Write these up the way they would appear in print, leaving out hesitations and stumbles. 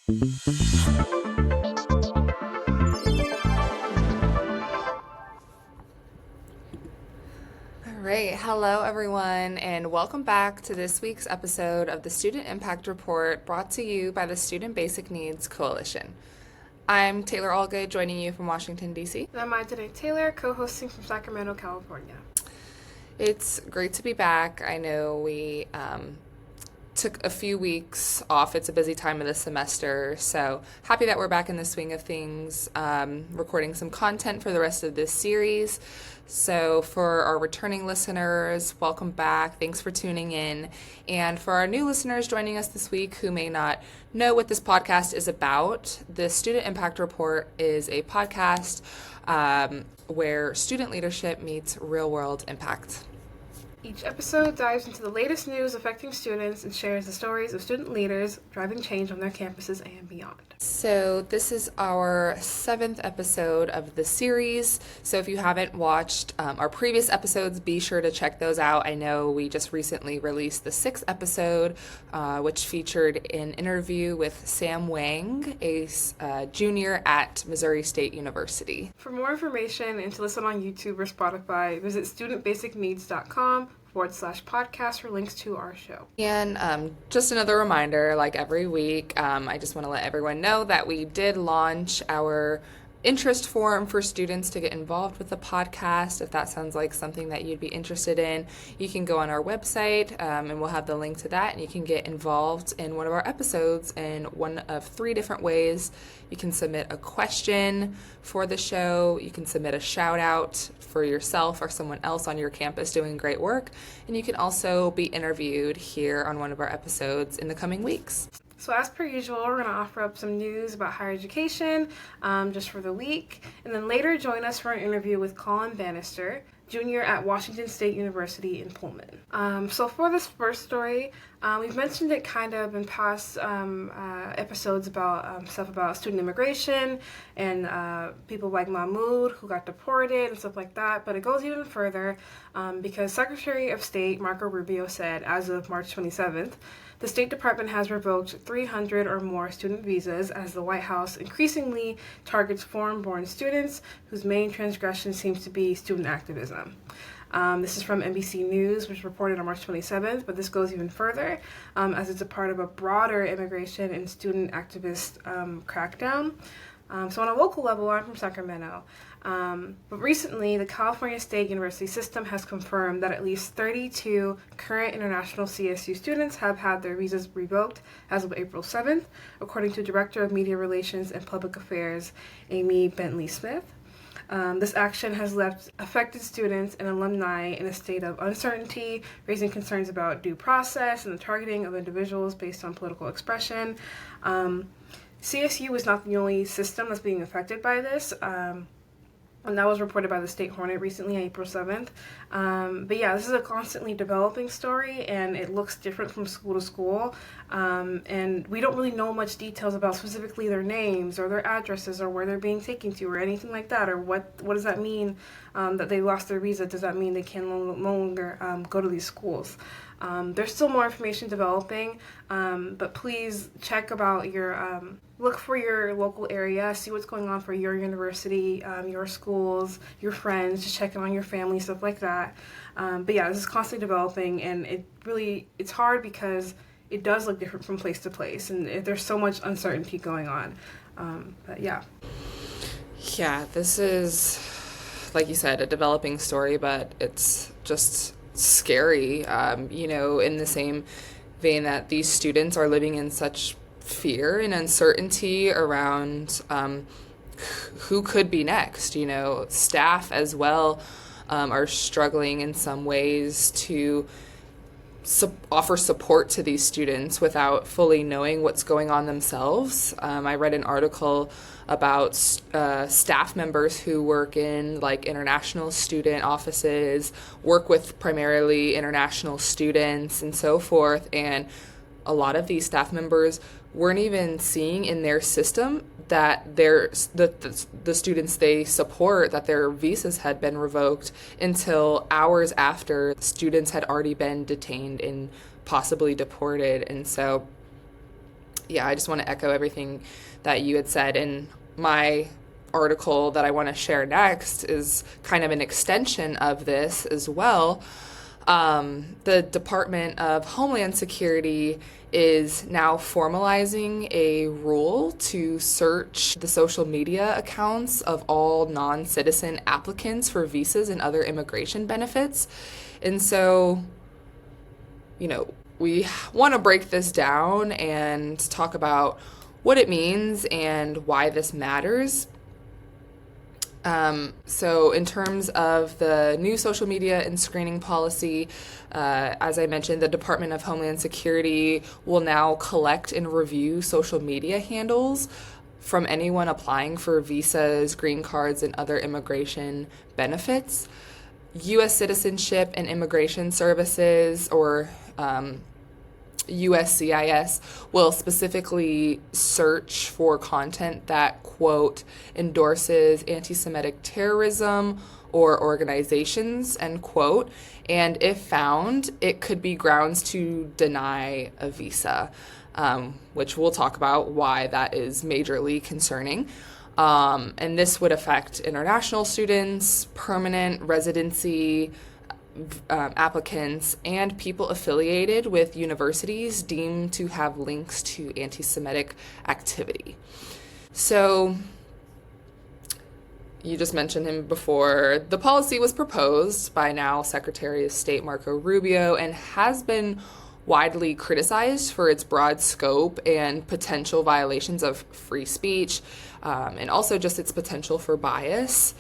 All right, hello everyone, and welcome back to this week's episode of the Student Impact Report brought to you by the Student Basic Needs Coalition. I'm Taylor Allgood, joining you from Washington, D.C. And I'm Denae Taylor, co-hosting from Sacramento, California. It's great to be back. I know we took a few weeks off. It's a busy time of the semester, so happy that we're back in the swing of things, recording some content for the rest of this series. So for our returning listeners, welcome back. Thanks for tuning in. And for our new listeners joining us this week who may not know what this podcast is about, the Student Impact Report is a podcast where student leadership meets real-world impact. Each episode dives into the latest news affecting students and shares the stories of student leaders driving change on their campuses and beyond. So this is our 7th episode of the series. So if you haven't watched our previous episodes, be sure to check those out. I know we just recently released the 6th episode, which featured an interview with Sam Wang, a junior at Missouri State University. For more information and to listen on YouTube or Spotify, visit studentbasicneeds.com/podcast for links to our show. And just another reminder, like every week, I just want to let everyone know that we did launch our interest form for students to get involved with the podcast. If that sounds like something that you'd be interested in, you can go on our website and we'll have the link to that, and you can get involved in one of our episodes in one of 3 different ways. You can submit a question for the show, you can submit a shout out for yourself or someone else on your campus doing great work, and you can also be interviewed here on one of our episodes in the coming weeks. So as per usual, we're going to offer up some news about higher education just for the week, and then later join us for an interview with Colin Bannister, junior at Washington State University in Pullman. So for this first story, we've mentioned it kind of in past episodes about stuff about student immigration and people like Mahmoud who got deported and stuff like that, but it goes even further because Secretary of State Marco Rubio said as of March 27th, the State Department has revoked 300 or more student visas as the White House increasingly targets foreign-born students whose main transgression seems to be student activism. This is from NBC News, which reported on March 27th, but this goes even further as it's a part of a broader immigration and student activist crackdown. So on a local level, I'm from Sacramento, but recently the California State University system has confirmed that at least 32 current international CSU students have had their visas revoked as of April 7th, according to Director of Media Relations and Public Affairs, Amy Bentley-Smith. This action has left affected students and alumni in a state of uncertainty, raising concerns about due process and the targeting of individuals based on political expression. CSU is not the only system that's being affected by this, and that was reported by the State Hornet recently on April 7th. But yeah, this is a constantly developing story, and it looks different from school to school, and we don't really know much details about specifically their names or their addresses or where they're being taken to or anything like that, or what does that mean that they lost their visa? Does that mean they can no longer go to these schools? There's still more information developing, but please check about your, look for your local area, see what's going on for your university, your schools, your friends, just checking on your family, stuff like that. But yeah, this is constantly developing, and it's hard because it does look different from place to place, and there's so much uncertainty going on. But yeah. Yeah, this is, like you said, a developing story, but it's just scary, in the same vein that these students are living in such fear and uncertainty around who could be next. Staff as well are struggling in some ways to offer support to these students without fully knowing what's going on themselves. I read an article about staff members who work in international student offices, work with primarily international students and so forth, and a lot of these staff members weren't even seeing in their system that the students they support, that their visas had been revoked until hours after students had already been detained and possibly deported. And so Yeah, I just want to echo everything that you had said. And my article that I want to share next is kind of an extension of this as well. The Department of Homeland Security is now formalizing a rule to search the social media accounts of all non-citizen applicants for visas and other immigration benefits. And so, we want to break this down and talk about what it means and why this matters. So in terms of the new social media and screening policy, as I mentioned, the Department of Homeland Security will now collect and review social media handles from anyone applying for visas, green cards, and other immigration benefits. U.S. Citizenship and Immigration Services, or USCIS, will specifically search for content that, quote, endorses anti-Semitic terrorism or organizations, end quote, and if found, it could be grounds to deny a visa, which we'll talk about why that is majorly concerning. And this would affect international students, permanent residency applicants, and people affiliated with universities deemed to have links to anti-Semitic activity. So, you just mentioned him before. The policy was proposed by now Secretary of State Marco Rubio and has been widely criticized for its broad scope and potential violations of free speech, and also just its potential for bias.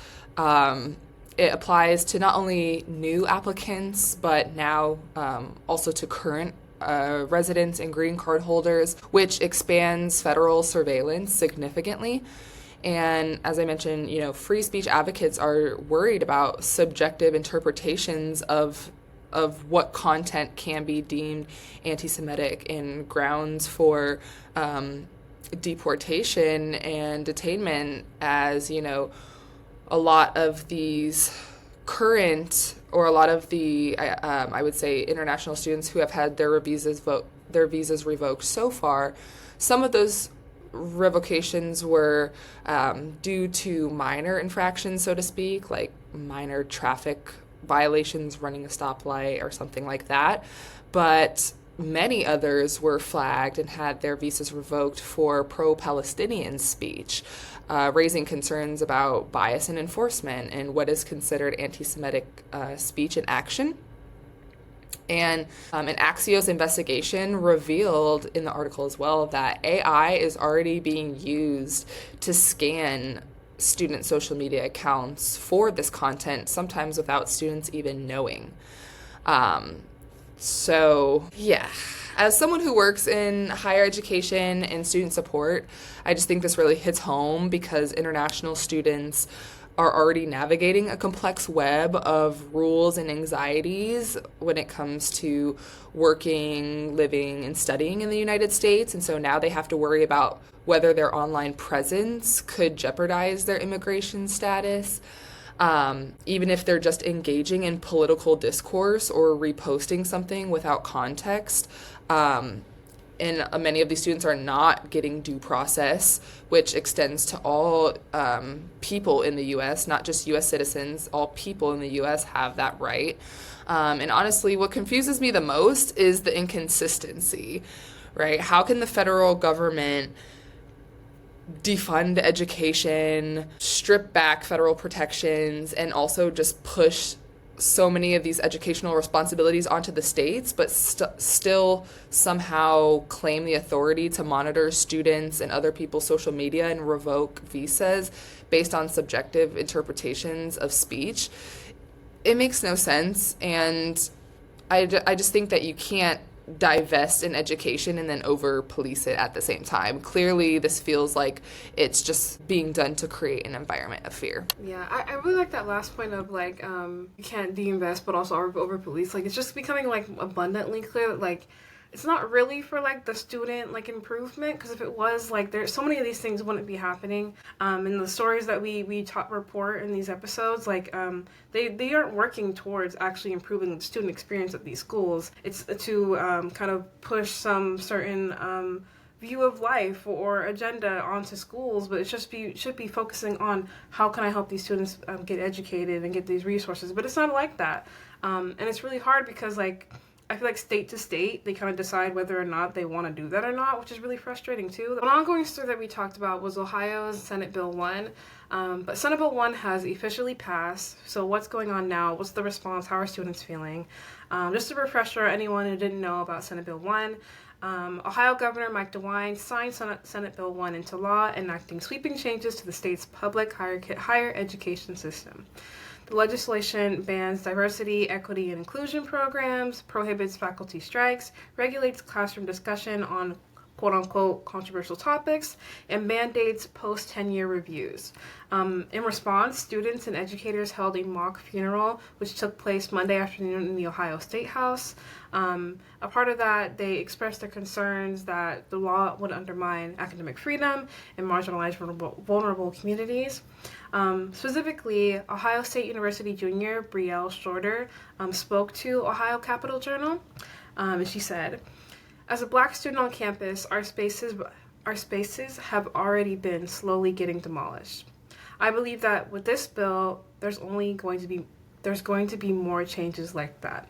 It applies to not only new applicants, but now also to current residents and green card holders, which expands federal surveillance significantly. And as I mentioned, free speech advocates are worried about subjective interpretations of what content can be deemed anti-Semitic and grounds for deportation and detainment, as, a lot of these current, or a lot of the, I would say, international students who have had their visas revoked so far, some of those revocations were due to minor infractions, so to speak, like minor traffic violations, running a stoplight or something like that. But many others were flagged and had their visas revoked for pro-Palestinian speech, raising concerns about bias in enforcement and what is considered anti-Semitic speech and action. And an Axios investigation revealed in the article as well that AI is already being used to scan student social media accounts for this content, sometimes without students even knowing. So, yeah, as someone who works in higher education and student support, I just think this really hits home because international students are already navigating a complex web of rules and anxieties when it comes to working, living, and studying in the United States. And so now they have to worry about whether their online presence could jeopardize their immigration status. Even if they're just engaging in political discourse or reposting something without context. And many of these students are not getting due process, which extends to all people in the U.S., not just U.S. citizens. All people in the U.S. have that right. And honestly, what confuses me the most is the inconsistency, right? How can the federal government defund education, strip back federal protections, and also just push so many of these educational responsibilities onto the states, but still somehow claim the authority to monitor students and other people's social media and revoke visas based on subjective interpretations of speech? It makes no sense, and I just think that you can't divest in education and then over police it at the same time. Clearly, this feels like it's just being done to create an environment of fear. Yeah, I really like that last point of you can't de-invest but also over police. It's just becoming abundantly clear that it's not really for the student improvement, because if it was, there's so many of these things wouldn't be happening. And the stories that we report in these episodes, they aren't working towards actually improving the student experience at these schools. It's to kind of push some certain view of life or agenda onto schools, but it should be focusing on how can I help these students get educated and get these resources. But it's not like that, and it's really hard because I feel like state to state, they kind of decide whether or not they want to do that or not, which is really frustrating too. One ongoing story that we talked about was Ohio's Senate Bill 1. But Senate Bill 1 has officially passed. So what's going on now? What's the response? How are students feeling? Just a refresher, anyone who didn't know about Senate Bill 1, Ohio Governor Mike DeWine signed Senate Bill 1 into law, enacting sweeping changes to the state's public higher education system. The legislation bans diversity, equity, and inclusion programs, prohibits faculty strikes, regulates classroom discussion on quote-unquote controversial topics, and mandates post-tenure reviews. In response, students and educators held a mock funeral, which took place Monday afternoon in the Ohio State House. A part of that, they expressed their concerns that the law would undermine academic freedom and marginalize vulnerable communities. Specifically, Ohio State University junior Brielle Shorter spoke to Ohio Capital Journal, and she said, "As a Black student on campus, our spaces have already been slowly getting demolished. I believe that with this bill, there's going to be more changes like that."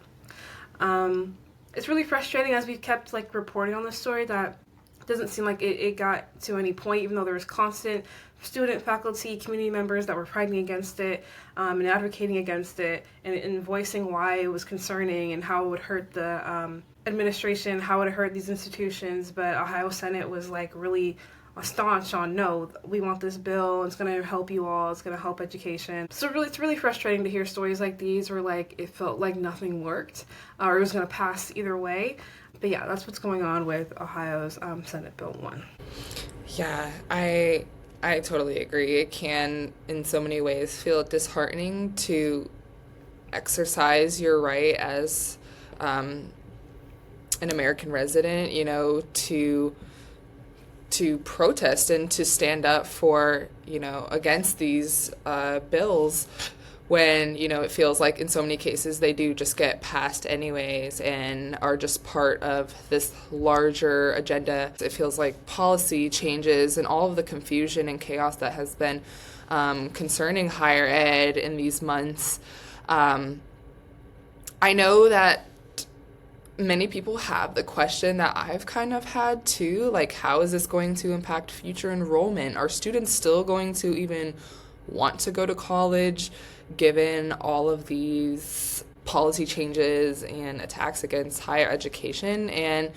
It's really frustrating as we've kept reporting on this story that it doesn't seem like it got to any point, even though there was constant student, faculty, community members that were fighting against it and advocating against it and voicing why it was concerning and how it would hurt the administration, how it would hurt these institutions. But Ohio Senate was really staunch on, no, we want this bill, it's going to help you all, it's going to help education. So it's really frustrating to hear stories like these where it felt like nothing worked or it was going to pass either way. But yeah, that's what's going on with Ohio's Senate Bill 1. Yeah, I totally agree. It can, in so many ways, feel disheartening to exercise your right as an American resident, to protest and to stand up for, against these bills when, it feels like in so many cases they do just get passed anyways and are just part of this larger agenda. It feels like policy changes and all of the confusion and chaos that has been concerning higher ed in these months. I know that many people have the question that I've kind of had too, how is this going to impact future enrollment? Are students still going to even want to go to college given all of these policy changes and attacks against higher education? And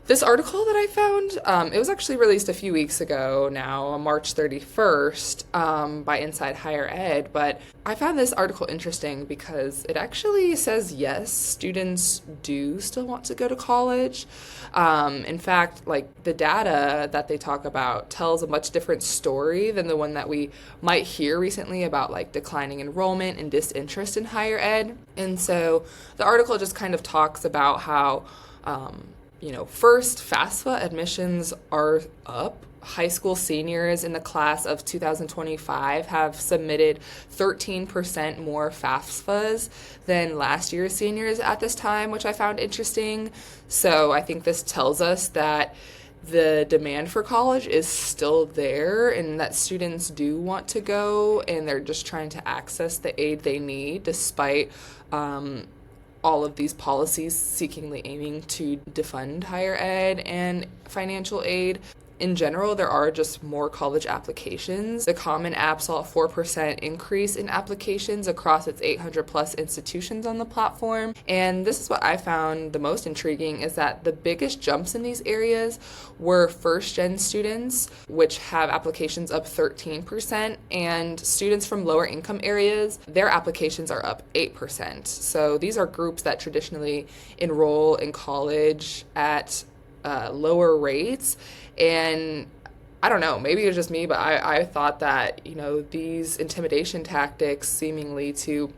this article that I found, it was actually released a few weeks ago now, on March 31st, by Inside Higher Ed, but I found this article interesting because it actually says, yes, students do still want to go to college. In fact, the data that they talk about tells a much different story than the one that we might hear recently about declining enrollment and disinterest in higher ed. And so the article just kind of talks about how first, FAFSA admissions are up. High school seniors in the class of 2025 have submitted 13% more FAFSAs than last year's seniors at this time, which I found interesting. So I think this tells us that the demand for college is still there and that students do want to go and they're just trying to access the aid they need despite all of these policies seekingly aiming to defund higher ed and financial aid. In general, there are just more college applications. The Common App saw a 4% increase in applications across its 800 plus institutions on the platform. And this is what I found the most intriguing, is that the biggest jumps in these areas were first-gen students, which have applications up 13%, and students from lower income areas, their applications are up 8%. So these are groups that traditionally enroll in college at lower rates. And I don't know, maybe it was just me, but I thought that, these intimidation tactics seemingly to,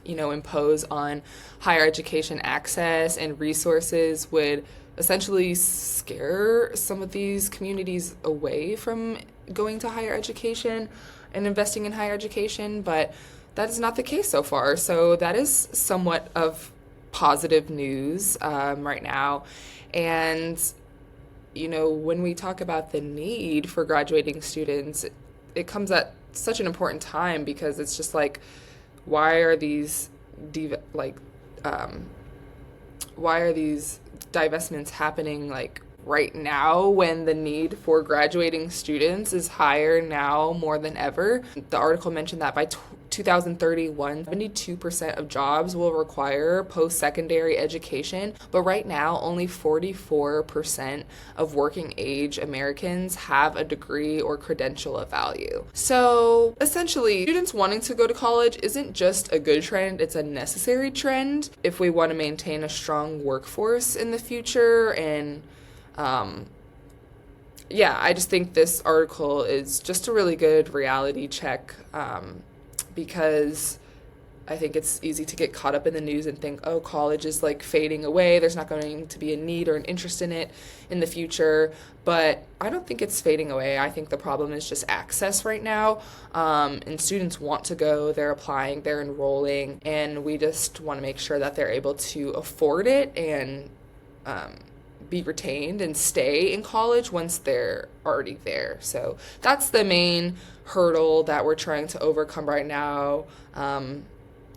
impose on higher education access and resources would essentially scare some of these communities away from going to higher education and investing in higher education. But that is not the case so far. So that is somewhat of positive news right now. And when we talk about the need for graduating students, it comes at such an important time because it's just like, why are these um, why are these divestments happening like right now when the need for graduating students is higher now more than ever? The article mentioned that by 2031, 72% of jobs will require post-secondary education, but right now only 44% of working age Americans have a degree or credential of value. So essentially, students wanting to go to college isn't just a good trend, it's a necessary trend if we want to maintain a strong workforce in the future. And I just think this article is just a really good reality check, because I think it's easy to get caught up in the news and think, oh, college is like fading away. There's not going to be a need or an interest in it in the future. But I don't think it's fading away. I think the problem is just access right now. And students want to go, they're applying, they're enrolling, and we just want to make sure that they're able to afford it and be retained and stay in college once they're already there. So that's the main hurdle that we're trying to overcome right now, and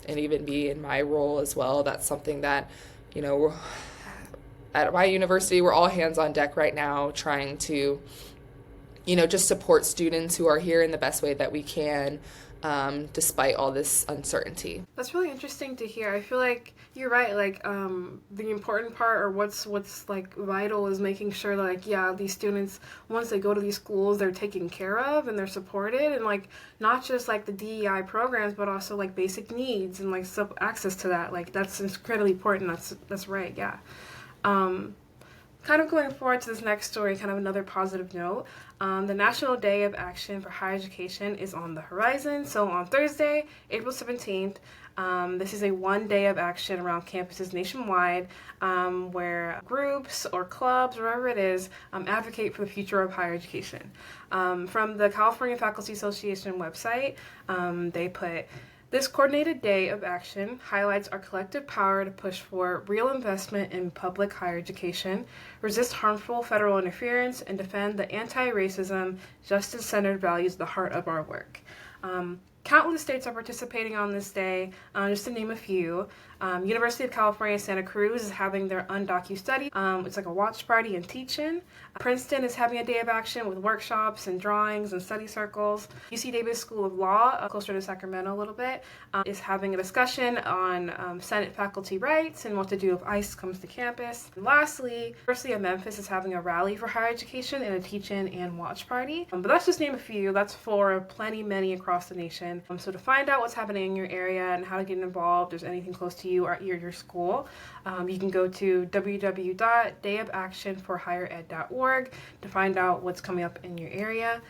even be in my role as well. That's something that, at my university, we're all hands on deck right now trying to, just support students who are here in the best way that we can, despite all this uncertainty. That's really interesting to hear. I feel like you're right. Like, the important part, or what's like vital, is making sure that, like, these students, once they go to these schools, they're taken care of and they're supported, and like not just like the DEI programs, but also like basic needs and like access to that. Like, that's incredibly important. That's right. Yeah. Kind of going forward to this next story, kind of another positive note. The National Day of Action for Higher Education is on the horizon. So on Thursday, April 17th, this is a 1 day of action around campuses nationwide, where groups or clubs, wherever it is, advocate for the future of higher education. From the California Faculty Association website, they put, "This coordinated day of action highlights our collective power to push for real investment in public higher education, resist harmful federal interference, and defend the anti-racism, justice-centered values at the heart of our work." Countless states are participating on this day, just to name a few. University of California, Santa Cruz is having their undocu-study. It's like a watch party and teach-in. Princeton is having a day of action with workshops and drawings and study circles. UC Davis School of Law, closer to Sacramento a little bit, is having a discussion on Senate faculty rights and what to do if ICE comes to campus. And lastly, University of Memphis is having a rally for higher education and a teach-in and watch party. But that's just name a few. That's for plenty, many across the nation. So to find out what's happening in your area and how to get involved, if there's anything close to you or at your school, you can go to www.dayofactionforhighered.org to find out what's coming up in your area.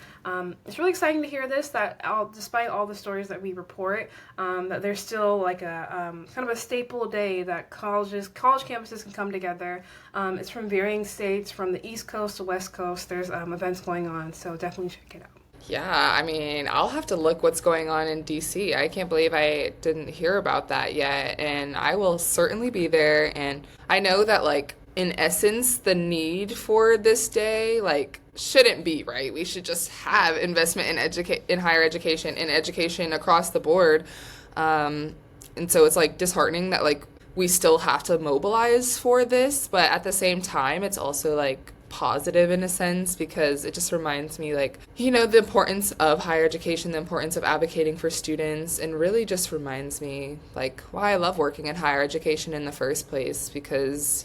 It's really exciting to hear this, that despite all the stories that we report, that there's still like a kind of a staple day that college campuses can come together. It's from varying states, from the East Coast to West Coast. There's events going on, so definitely check it out. Yeah, I mean, I'll have to look what's going on in DC. I can't believe I didn't hear about that yet, and I will certainly be there. And I know that, like, in essence, the need for this day, like, shouldn't be, right? We should just have investment in higher education, in education across the board. And so it's, like, disheartening that, like, we still have to mobilize for this, but at the same time, it's also, like, positive in a sense, because it just reminds me, like, the importance of higher education, the importance of advocating for students, and really just reminds me, like, why I love working in higher education in the first place, because,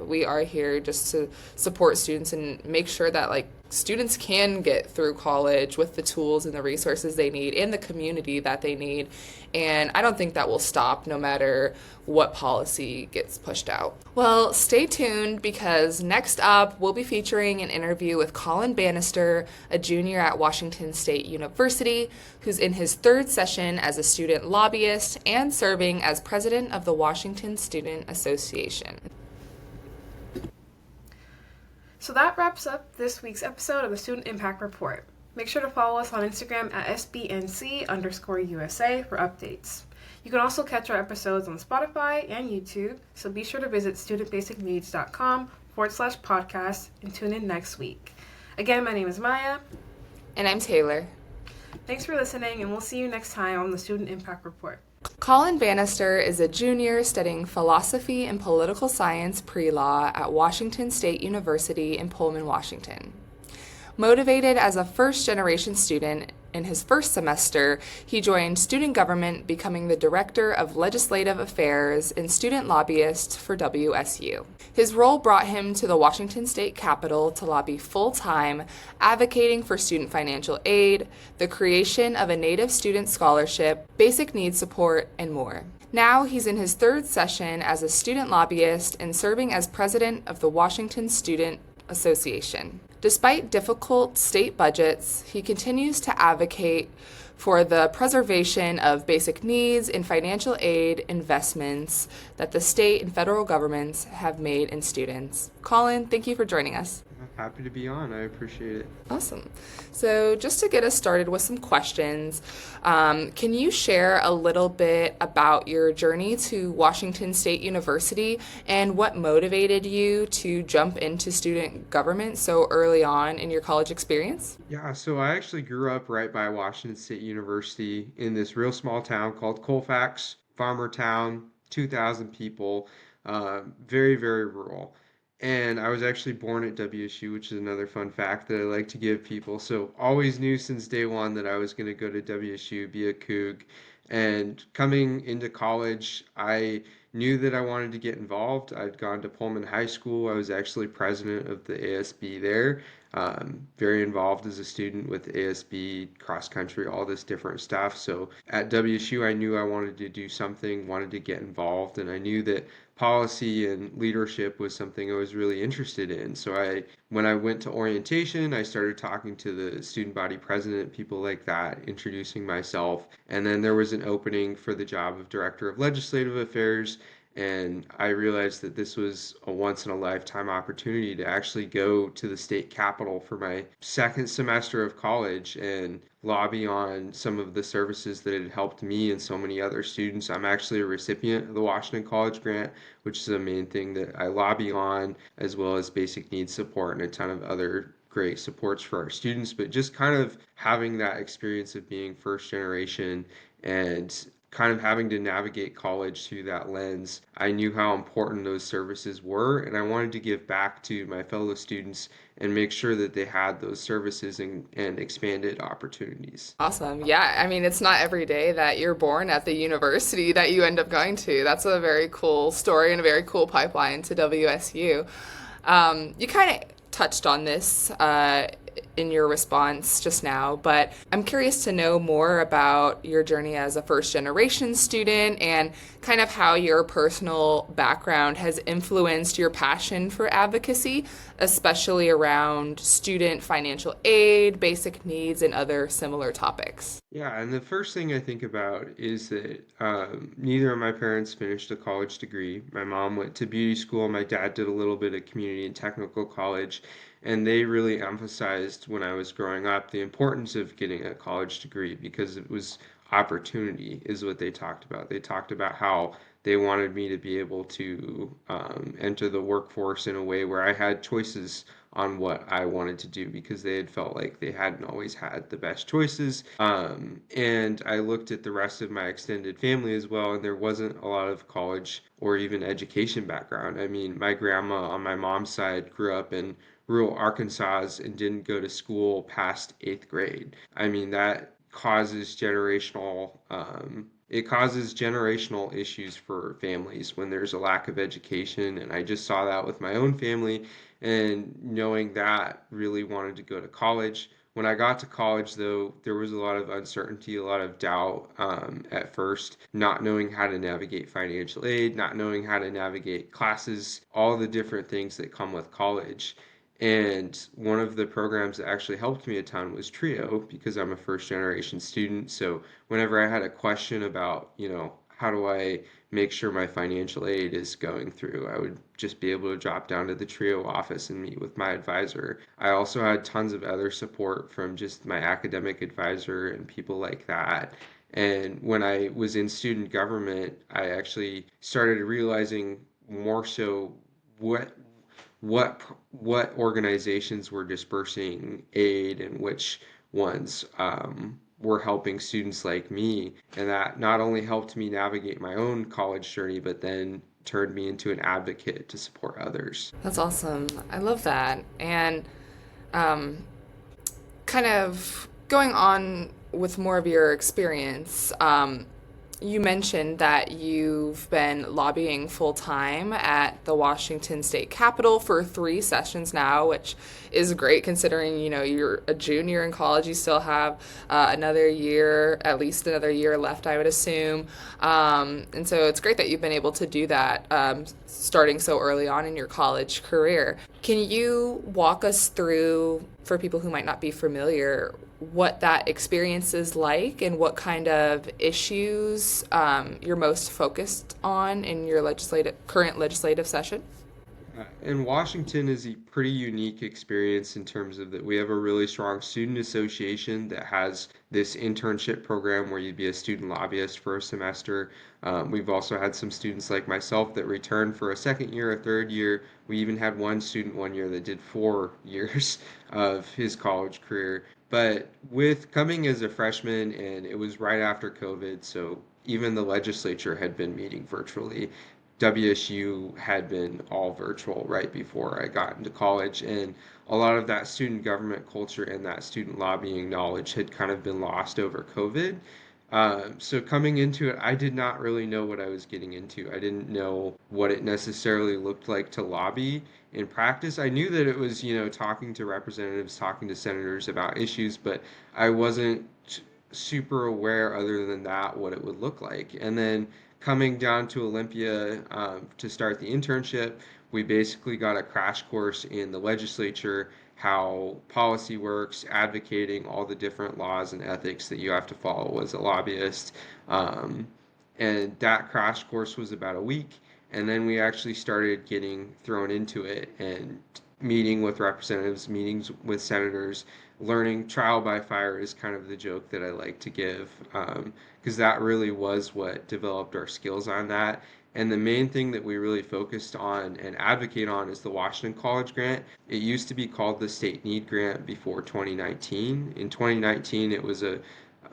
we are here just to support students and make sure that, like, students can get through college with the tools and the resources they need and the community that they need. And I don't think that will stop no matter what policy gets pushed out. Well, stay tuned, because next up we'll be featuring an interview with Colin Bannister, a junior at Washington State University, who's in his third session as a student lobbyist and serving as president of the Washington Student Association. So that wraps up this week's episode of the Student Impact Report. Make sure to follow us on Instagram at SBNC_USA for updates. You can also catch our episodes on Spotify and YouTube, so be sure to visit studentbasicneeds.com anchor.fm/podcast and tune in next week. Again, my name is Maya. And I'm Taylor. Thanks for listening, and we'll see you next time on the Student Impact Report. Colin Bannister is a junior studying philosophy and political science pre-law at Washington State University in Pullman, Washington. Motivated as a first-generation student, in his first semester, he joined student government, becoming the Director of Legislative Affairs and student lobbyist for WSU. His role brought him to the Washington State Capitol to lobby full-time, advocating for student financial aid, the creation of a Native student scholarship, basic needs support, and more. Now he's in his third session as a student lobbyist and serving as president of the Washington Student Association. Despite difficult state budgets, he continues to advocate for the preservation of basic needs and financial aid investments that the state and federal governments have made in students. Colin, thank you for joining us. Happy to be on. I appreciate it. Awesome. So just to get us started with some questions, can you share a little bit about your journey to Washington State University and what motivated you to jump into student government so early on in your college experience? Yeah, so I actually grew up right by Washington State University in this real small town called Colfax, farmer town, 2,000 people, very, very rural. And I was actually born at WSU, which is another fun fact that I like to give people. So always knew since day one that I was going to go to WSU, be a Coug. And coming into college, I knew that I wanted to get involved. I'd gone to Pullman High School. I was actually president of the ASB there. Very involved as a student with ASB, cross country, all this different stuff. So at WSU, I knew I wanted to do something, wanted to get involved, and I knew that policy and leadership was something I was really interested in. So when I went to orientation, I started talking to the student body president, people like that, introducing myself. And then there was an opening for the job of director of legislative affairs. And I realized that this was a once in a lifetime opportunity to actually go to the state capitol for my second semester of college and lobby on some of the services that had helped me and so many other students. I'm actually a recipient of the Washington College Grant, which is the main thing that I lobby on, as well as basic needs support and a ton of other great supports for our students. But just kind of having that experience of being first generation and kind of having to navigate college through that lens, I knew how important those services were, and I wanted to give back to my fellow students and make sure that they had those services and expanded opportunities. Awesome. Yeah, I mean, it's not every day that you're born at the university that you end up going to. That's a very cool story and a very cool pipeline to WSU. You kind of touched on this in your response just now, but I'm curious to know more about your journey as a first generation student and kind of how your personal background has influenced your passion for advocacy, especially around student financial aid, basic needs, and other similar topics. Yeah, and the first thing I think about is that neither of my parents finished a college degree. My mom went to beauty school, my dad did a little bit of community and technical college, and they really emphasized when I was growing up the importance of getting a college degree because it was opportunity, is what they talked about. They talked about how they wanted me to be able to enter the workforce in a way where I had choices on what I wanted to do because they had felt like they hadn't always had the best choices. And I looked at the rest of my extended family as well, and there wasn't a lot of college or even education background. I mean, my grandma on my mom's side grew up in rural Arkansas and didn't go to school past eighth grade. I mean, that causes generational issues for families when there's a lack of education, and I just saw that with my own family, and knowing that, really wanted to go to college. When I got to college, though, there was a lot of uncertainty, a lot of doubt at first, not knowing how to navigate financial aid, not knowing how to navigate classes, all the different things that come with college. And one of the programs that actually helped me a ton was Trio because I'm a first generation student. So whenever I had a question about, how do I make sure my financial aid is going through, I would just be able to drop down to the Trio office and meet with my advisor. I also had tons of other support from just my academic advisor and people like that. And when I was in student government, I actually started realizing more so what what organizations were dispersing aid and which ones were helping students like me. And that not only helped me navigate my own college journey, but then turned me into an advocate to support others. That's awesome. I love that. And um, kind of going on with more of your experience, you mentioned that you've been lobbying full time at the Washington State Capitol for 3 sessions now, which is great considering you're a junior in college. You still have another year, at least another year left, I would assume. And so it's great that you've been able to do that starting so early on in your college career. Can you walk us through, for people who might not be familiar, what that experience is like and what kind of issues you're most focused on in your current legislative session? And Washington is a pretty unique experience in terms of that we have a really strong student association that has this internship program where you'd be a student lobbyist for a semester. We've also had some students like myself that returned for a second year, a third year. We even had one student one year that did 4 years of his college career. But with coming as a freshman, and it was right after COVID, so even the legislature had been meeting virtually. WSU had been all virtual right before I got into college, and a lot of that student government culture and that student lobbying knowledge had kind of been lost over COVID. So coming into it, I did not really know what I was getting into. I didn't know what it necessarily looked like to lobby in practice. I knew that it was, talking to representatives, talking to senators about issues, but I wasn't super aware other than that what it would look like. And then coming down to Olympia to start the internship, we basically got a crash course in the legislature, how policy works, advocating all the different laws and ethics that you have to follow as a lobbyist. Um, and that crash course was about a week. And then we actually started getting thrown into it and meeting with representatives, meetings with senators, learning trial by fire is kind of the joke that I like to give, because that really was what developed our skills on that. And the main thing that we really focused on and advocate on is the Washington College Grant. It used to be called the State Need Grant before 2019. In 2019, it was a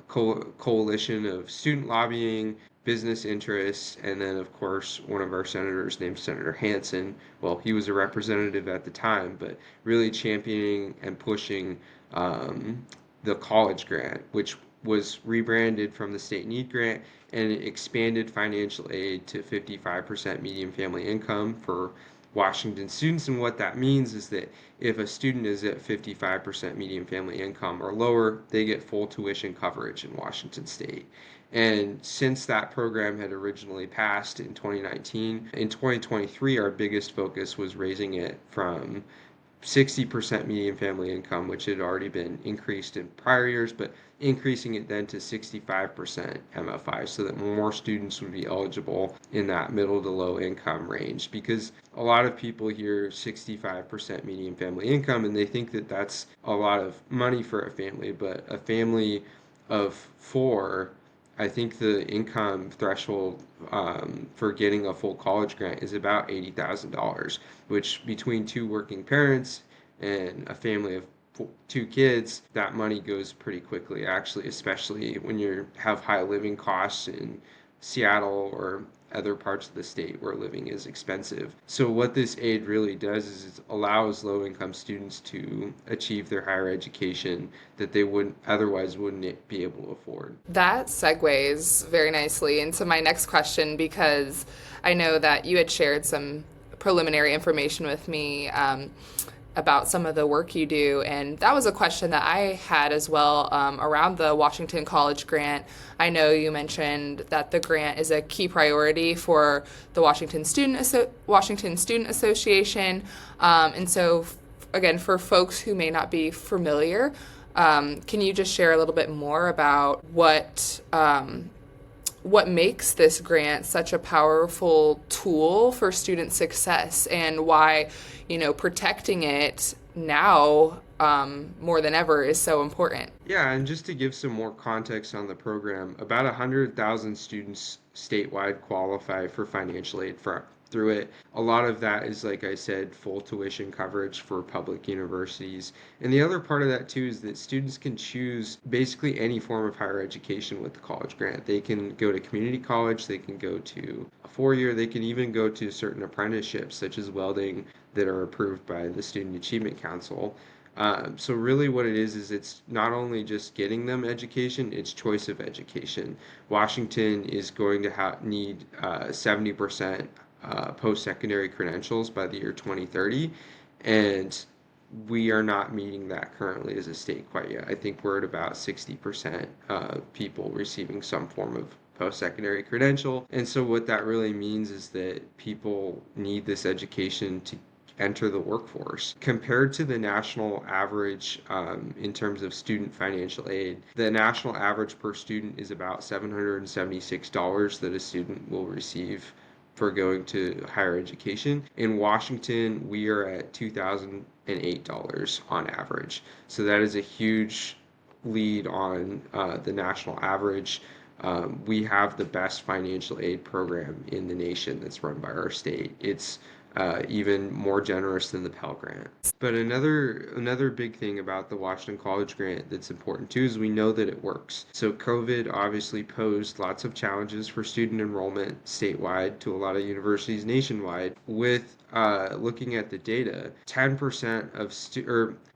coalition of student lobbying, business interests, and then, of course, one of our senators named Senator Hansen. Well, he was a representative at the time, but really championing and pushing the college grant, which was rebranded from the state need grant, and it expanded financial aid to 55% median family income for Washington students. And what that means is that if a student is at 55% median family income or lower, they get full tuition coverage in Washington State. And since that program had originally passed in 2019, in 2023, our biggest focus was raising it from 60% median family income, which had already been increased in prior years, but increasing it then to 65% MFI so that more students would be eligible in that middle to low income range. Because a lot of people hear 65% median family income and they think that that's a lot of money for a family, but a family of four, I think the income threshold for getting a full college grant is about $80,000, which between two working parents and a family of two kids, that money goes pretty quickly, actually, especially when you have high living costs in Seattle or other parts of the state where living is expensive. So what this aid really does is it allows low-income students to achieve their higher education that they would otherwise wouldn't be able to afford. That segues very nicely into my next question because I know that you had shared some preliminary information with me about some of the work you do, and that was a question that I had as well around the Washington College Grant. I know you mentioned that the grant is a key priority for the Washington Student Association, and so again, for folks who may not be familiar, can you just share a little bit more about what makes this grant such a powerful tool for student success and why, protecting it now more than ever is so important? Yeah, and just to give some more context on the program, about 100,000 students statewide qualify for financial aid through it. A lot of that is, like I said, full tuition coverage for public universities. And the other part of that too is that students can choose basically any form of higher education with the college grant. They can go to community college, they can go to a 4-year, they can even go to certain apprenticeships such as welding that are approved by the Student Achievement Council. So really what it is it's not only just getting them education, it's choice of education. Washington is going to need 70% post-secondary credentials by the year 2030, and we are not meeting that currently as a state quite yet. I think we're at about 60% people receiving some form of post-secondary credential. And so what that really means is that people need this education to enter the workforce. Compared to the national average in terms of student financial aid, the national average per student is about $776 that a student will receive for going to higher education. In Washington, we are at $2,008 on average. So that is a huge lead on the national average. We have the best financial aid program in the nation that's run by our state. It's even more generous than the Pell Grant. But another big thing about the Washington College Grant that's important too is we know that it works. So COVID obviously posed lots of challenges for student enrollment statewide to a lot of universities nationwide. With looking at the data, 10% of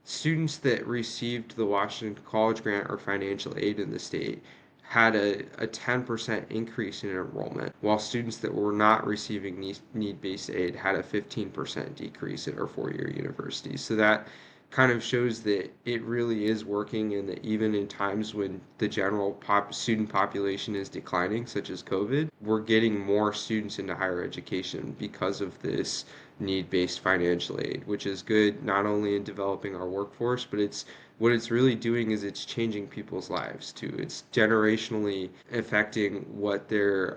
students that received the Washington College Grant or financial aid in the state had a 10% increase in enrollment, while students that were not receiving need-based aid had a 15% decrease at our 4-year universities. So that kind of shows that it really is working, and that even in times when the general student population is declining, such as COVID, we're getting more students into higher education because of this need-based financial aid, which is good not only in developing our workforce, but what it's really doing is it's changing people's lives too. It's generationally affecting what they're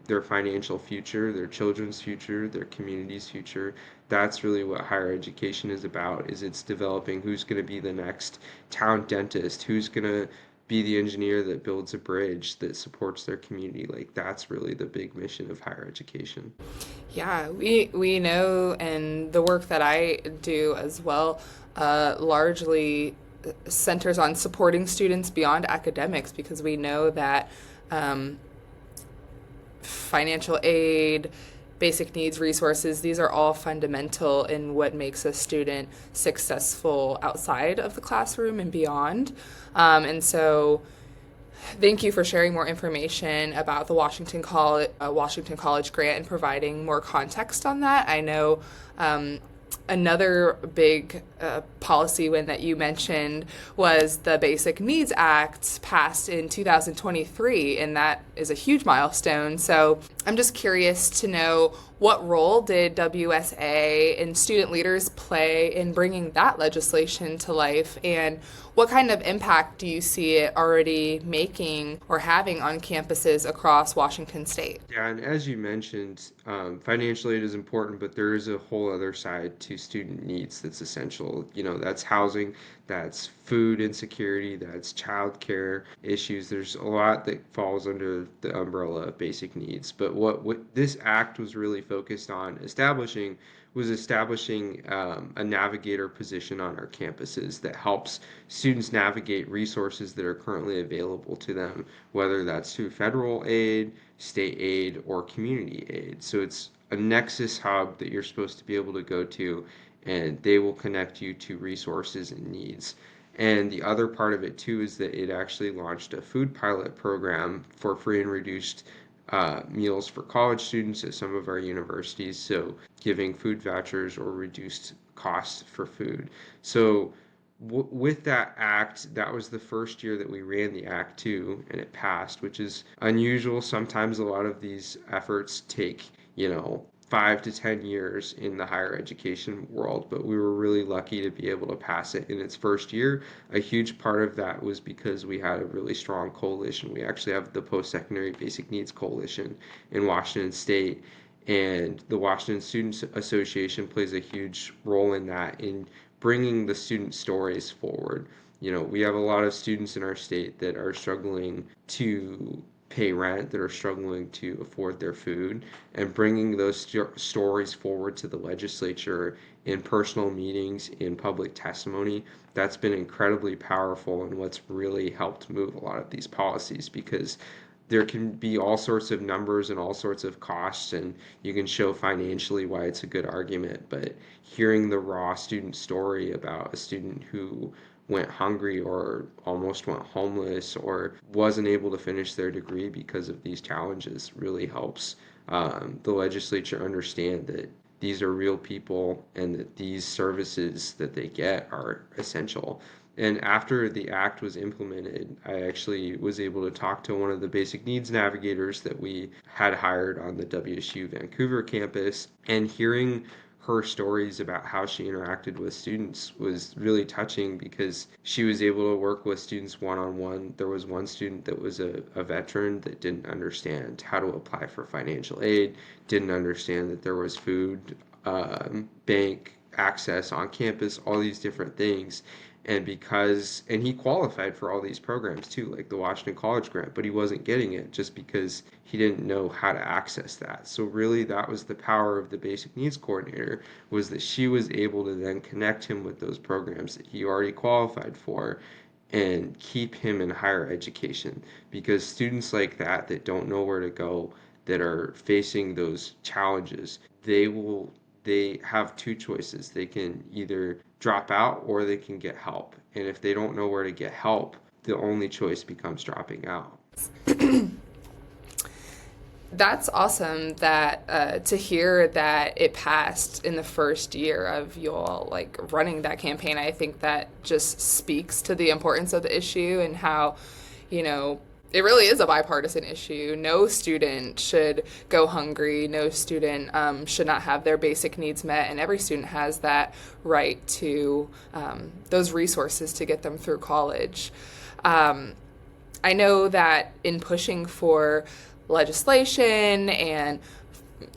their financial future, their children's future, their community's future. That's really what higher education is about, is it's developing who's going to be the next town dentist, who's going to be the engineer that builds a bridge that supports their community. Like, that's really the big mission of higher education. Yeah, we know, and the work that I do as well largely centers on supporting students beyond academics, because we know that financial aid, basic needs resources, these are all fundamental in what makes a student successful outside of the classroom and beyond. And so thank you for sharing more information about the Washington College Grant and providing more context on that. I know another big policy win that you mentioned was the Basic Needs Act passed in 2023, and that is a huge milestone. So I'm just curious to know, what role did WSA and student leaders play in bringing that legislation to life, and what kind of impact do you see it already making or having on campuses across Washington State? Yeah, and as you mentioned, financial aid is important, but there is a whole other side to student needs that's essential. You know, that's housing, that's food insecurity, that's childcare issues. There's a lot that falls under the umbrella of basic needs. But what this act was really focused on establishing a navigator position on our campuses that helps students navigate resources that are currently available to them, whether that's through federal aid, state aid, or community aid. So it's a nexus hub that you're supposed to be able to go to, and they will connect you to resources and needs. And the other part of it too is that it actually launched a food pilot program for free and reduced meals for college students at some of our universities. So giving food vouchers or reduced costs for food. So with that act, that was the first year that we ran the act too, and it passed, which is unusual. Sometimes a lot of these efforts take, 5 to 10 years in the higher education world, but we were really lucky to be able to pass it in its first year. A huge part of that was because we had a really strong coalition. We actually have the Post-Secondary Basic Needs Coalition in Washington State, and the Washington Students Association plays a huge role in that, in bringing the student stories forward. We have a lot of students in our state that are struggling to pay rent, that are struggling to afford their food, and bringing those stories forward to the legislature in personal meetings, in public testimony. That's been incredibly powerful and what's really helped move a lot of these policies, because there can be all sorts of numbers and all sorts of costs, and you can show financially why it's a good argument. But hearing the raw student story about a student who went hungry or almost went homeless or wasn't able to finish their degree because of these challenges really helps the legislature understand that these are real people and that these services that they get are essential. And after the act was implemented, I actually was able to talk to one of the basic needs navigators that we had hired on the WSU Vancouver campus, and hearing her stories about how she interacted with students was really touching, because she was able to work with students one-on-one. There was one student that was a veteran that didn't understand how to apply for financial aid, didn't understand that there was food bank access on campus, all these different things. And he qualified for all these programs too, like the Washington College grant, but he wasn't getting it just because he didn't know how to access that. So really that was the power of the basic needs coordinator, was that she was able to then connect him with those programs that he already qualified for and keep him in higher education. Because students like that don't know where to go, that are facing those challenges, they have two choices. They can either drop out or they can get help. And if they don't know where to get help, the only choice becomes dropping out. That's awesome that to hear that it passed in the first year of you all like running that campaign. I think that just speaks to the importance of the issue and how, you know, it really is a bipartisan issue. No student should go hungry. No student should not have their basic needs met, and every student has that right to those resources to get them through college. I know that in pushing for legislation and,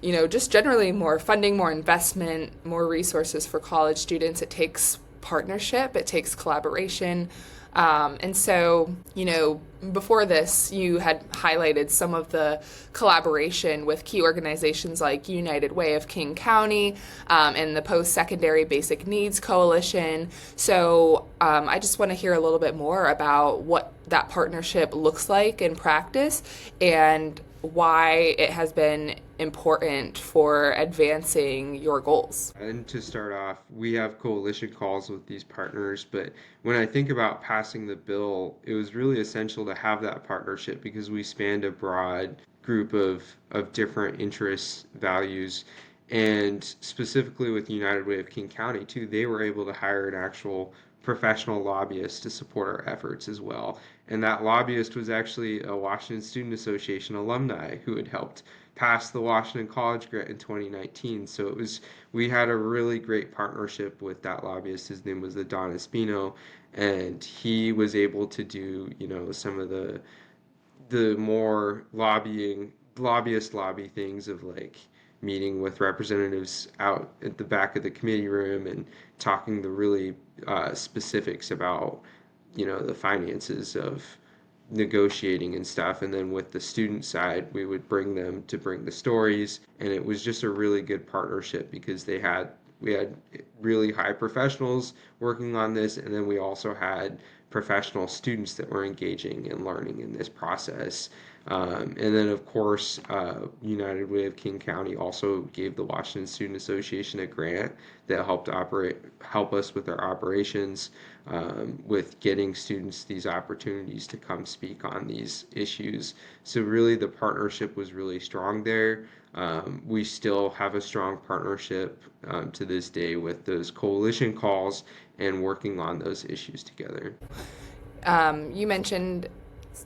you know, just generally more funding, more investment, more resources for college students, it takes partnership, it takes collaboration. And so, you know, before this, you had highlighted some of the collaboration with key organizations like United Way of King County and the Post-Secondary Basic Needs Coalition. So I just want to hear a little bit more about what that partnership looks like in practice and why it has been important for advancing your goals. And to start off, we have coalition calls with these partners, but when I think about passing the bill, it was really essential to have that partnership because we spanned a broad group of different interests, values, and specifically with United Way of King County too, they were able to hire an actual professional lobbyist to support our efforts as well. And that lobbyist was actually a Washington Student Association alumni who had helped pass the Washington College grant in 2019. So we had a really great partnership with that lobbyist. His name was Don Espino, and he was able to do, you know, some of the more lobbyist lobby things of like meeting with representatives out at the back of the committee room and talking the really specifics about, you know, the finances of negotiating and stuff. And then with the student side, we would bring them to bring the stories, and it was just a really good partnership because we had really high professionals working on this, and then we also had professional students that were engaging and learning in this process. And then, of course, United Way of King County also gave the Washington Student Association a grant that helped help us with our operations, with getting students these opportunities to come speak on these issues. So really, the partnership was really strong there. We still have a strong partnership to this day with those coalition calls and working on those issues together. You mentioned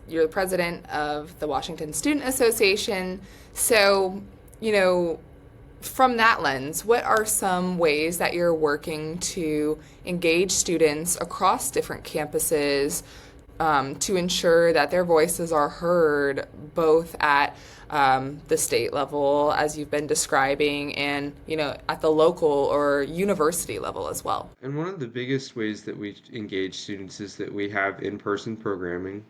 you're the president of the Washington Student Association. So, you know, from that lens, what are some ways that you're working to engage students across different campuses to ensure that their voices are heard both at the state level, as you've been describing, and, at the local or university level as well. And one of the biggest ways that we engage students is that we have in-person programming.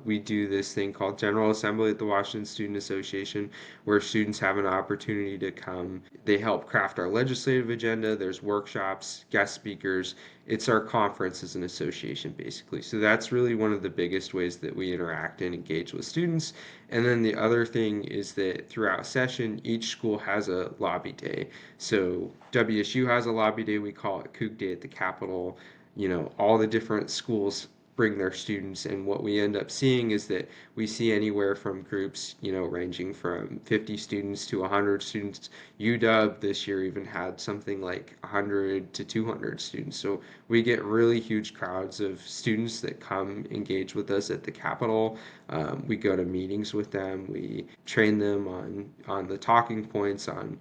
We do this thing called General Assembly at the Washington Student Association, where students have an opportunity to come. They help craft our legislative agenda. There's workshops, guest speakers. It's our conference as an association, basically. So that's really one of the biggest ways that we interact and engage with students. And then the other thing is that throughout session, each school has a lobby day. So WSU has a lobby day. We call it Coug Day at the Capitol. All the different schools bring their students, and what we end up seeing is that we see anywhere from groups, ranging from 50 students to 100 students. UW this year even had something like 100 to 200 students. So we get really huge crowds of students that come engage with us at the Capitol. We go to meetings with them. We train them on the talking points, on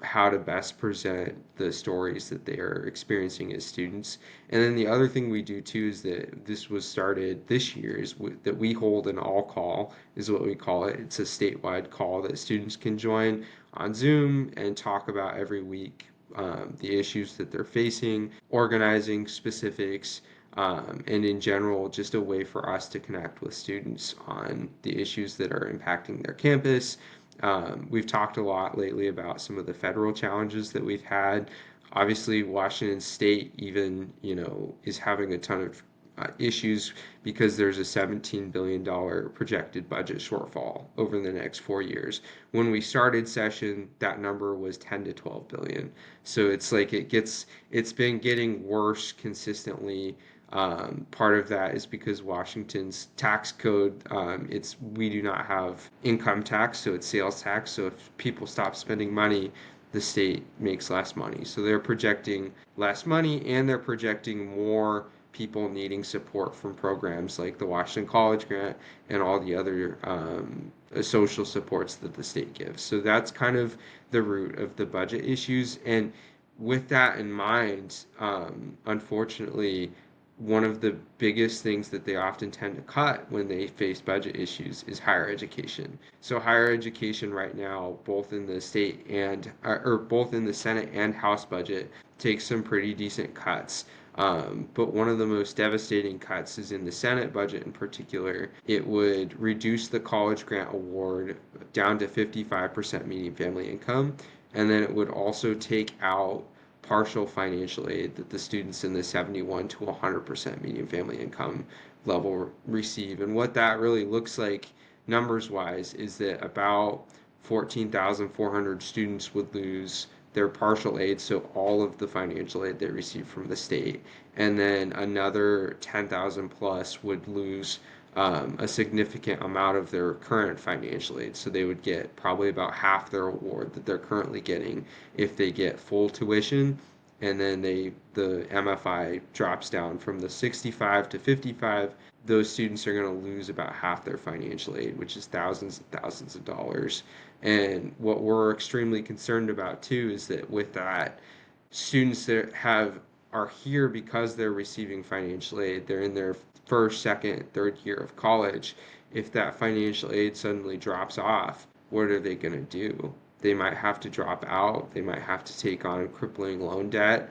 how to best present the stories that they are experiencing as students. And then the other thing we do too is that this was started this year is that we hold an all call, is what we call it. It's a statewide call that students can join on Zoom and talk about every week, the issues that they're facing, organizing specifics, and in general, just a way for us to connect with students on the issues that are impacting their campus. We've talked a lot lately about some of the federal challenges that we've had. Obviously, Washington State even, is having a ton of issues because there's a $17 billion projected budget shortfall over the next 4 years. When we started session, that number was 10 to 12 billion. So it's like it's been getting worse consistently. Part of that is because Washington's tax code, we do not have income tax, so it's sales tax. So if people stop spending money, the state makes less money. So they're projecting less money, and they're projecting more people needing support from programs like the Washington College Grant and all the other social supports that the state gives. So that's kind of the root of the budget issues. And with that in mind, unfortunately, one of the biggest things that they often tend to cut when they face budget issues is higher education. So higher education right now, both in the state or both in the Senate and House budget, takes some pretty decent cuts. But one of the most devastating cuts is in the Senate budget in particular. It would reduce the college grant award down to 55% median family income, and then it would also take out partial financial aid that the students in the 71 to 100% median family income level receive. And what that really looks like numbers wise is that about 14,400 students would lose their partial aid, so all of the financial aid they receive from the state, and then another 10,000 plus would lose a significant amount of their current financial aid. So they would get probably about half their award that they're currently getting if they get full tuition, and then the MFI drops down from the 65 to 55. Those students are going to lose about half their financial aid, which is thousands and thousands of dollars. And what we're extremely concerned about too is that with that, students that are here because they're receiving financial aid, they're in their first, second, third year of college. If that financial aid suddenly drops off, what are they going to do? They might have to drop out. They might have to take on crippling loan debt.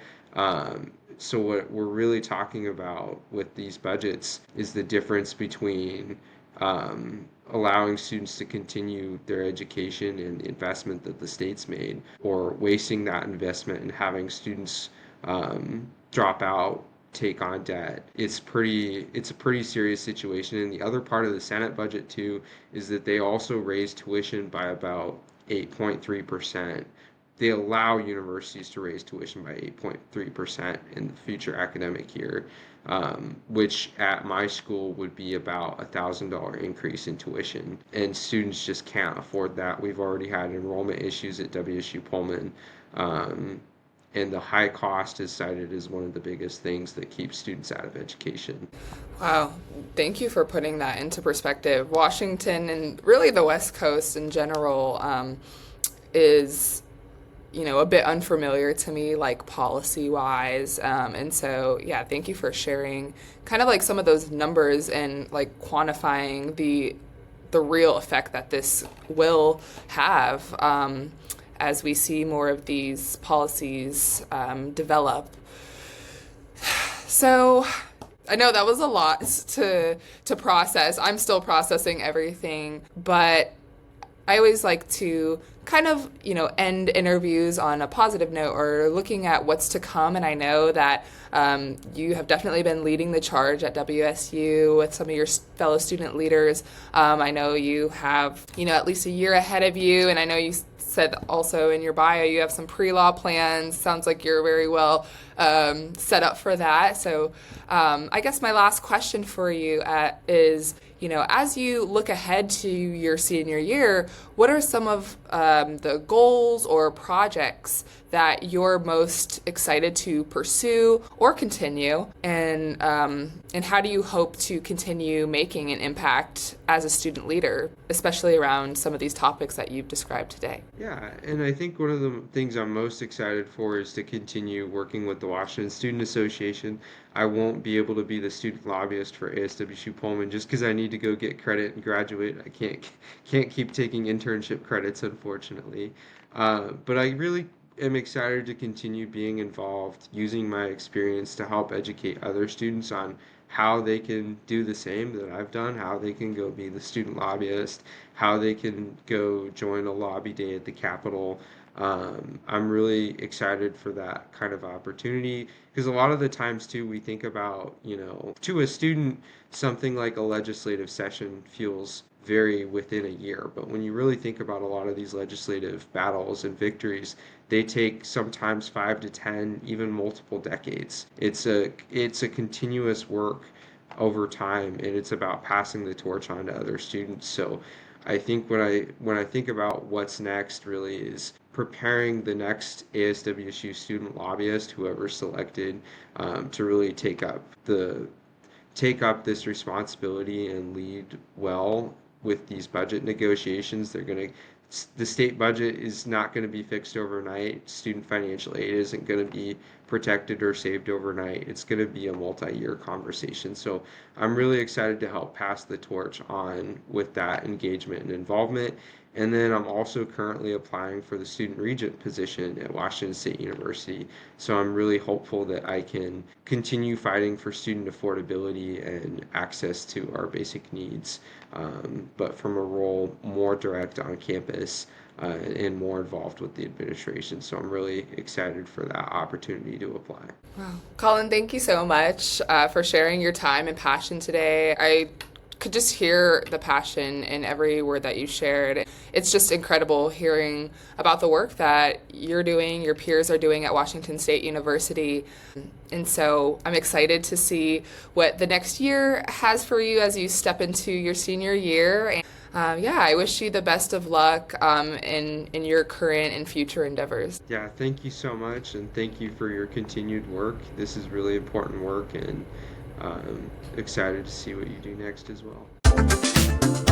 So what we're really talking about with these budgets is the difference between allowing students to continue their education and the investment that the state's made, or wasting that investment and having students drop out, take on debt. It's a pretty serious situation. And the other part of the Senate budget too is that they also raised tuition by about 8.3%. They allow universities to raise tuition by 8.3% in the future academic year, which at my school would be about $1,000 increase in tuition. And students just can't afford that. We've already had enrollment issues at WSU Pullman. And the high cost is cited as one of the biggest things that keeps students out of education. Wow, thank you for putting that into perspective. Washington and really the West Coast in general is, a bit unfamiliar to me, like policy-wise. And so, yeah, thank you for sharing kind of like some of those numbers and like quantifying the the real effect that this will have as we see more of these policies develop. So I know that was a lot to process. I'm still processing everything, but I always like to kind of, end interviews on a positive note or looking at what's to come. And I know that you have definitely been leading the charge at WSU with some of your fellow student leaders. I know you have, at least a year ahead of you. And I know you said also in your bio you have some pre-law plans. Sounds like you're very well set up for that. So I guess my last question for you is, as you look ahead to your senior year, what are some of the goals or projects that you're most excited to pursue or continue, and how do you hope to continue making an impact as a student leader, especially around some of these topics that you've described today? Yeah, and I think one of the things I'm most excited for is to continue working with the Washington Student Association. I won't be able to be the student lobbyist for ASWSU Pullman just because I need to go get credit and graduate. I can't keep taking internship credits, unfortunately. But I really am excited to continue being involved, using my experience to help educate other students on how they can do the same that I've done, how they can go be the student lobbyist, how they can go join a lobby day at the Capitol. I'm really excited for that kind of opportunity because a lot of the times too we think about, to a student, something like a legislative session feels very within a year. But when you really think about a lot of these legislative battles and victories, they take sometimes 5 to 10, even multiple decades. It's a continuous work over time, and it's about passing the torch on to other students. So I think when I think about what's next really is preparing the next ASWSU student lobbyist, whoever's selected, to really take up this responsibility and lead well with these budget negotiations. The state budget is not going to be fixed overnight. Student financial aid isn't going to be protected or saved overnight. It's going to be a multi-year conversation. So I'm really excited to help pass the torch on with that engagement and involvement. And then I'm also currently applying for the student regent position at Washington State University. So I'm really hopeful that I can continue fighting for student affordability and access to our basic needs, but from a role more direct on campus and more involved with the administration. So I'm really excited for that opportunity to apply. Wow. Colin, thank you so much for sharing your time and passion today. I could just hear the passion in every word that you shared. It's just incredible hearing about the work that you're doing, your peers are doing at Washington State University. And so I'm excited to see what the next year has for you as you step into your senior year. And I wish you the best of luck in your current and future endeavors. Yeah, thank you so much, and thank you for your continued work. This is really important work, and excited to see what you do next as well.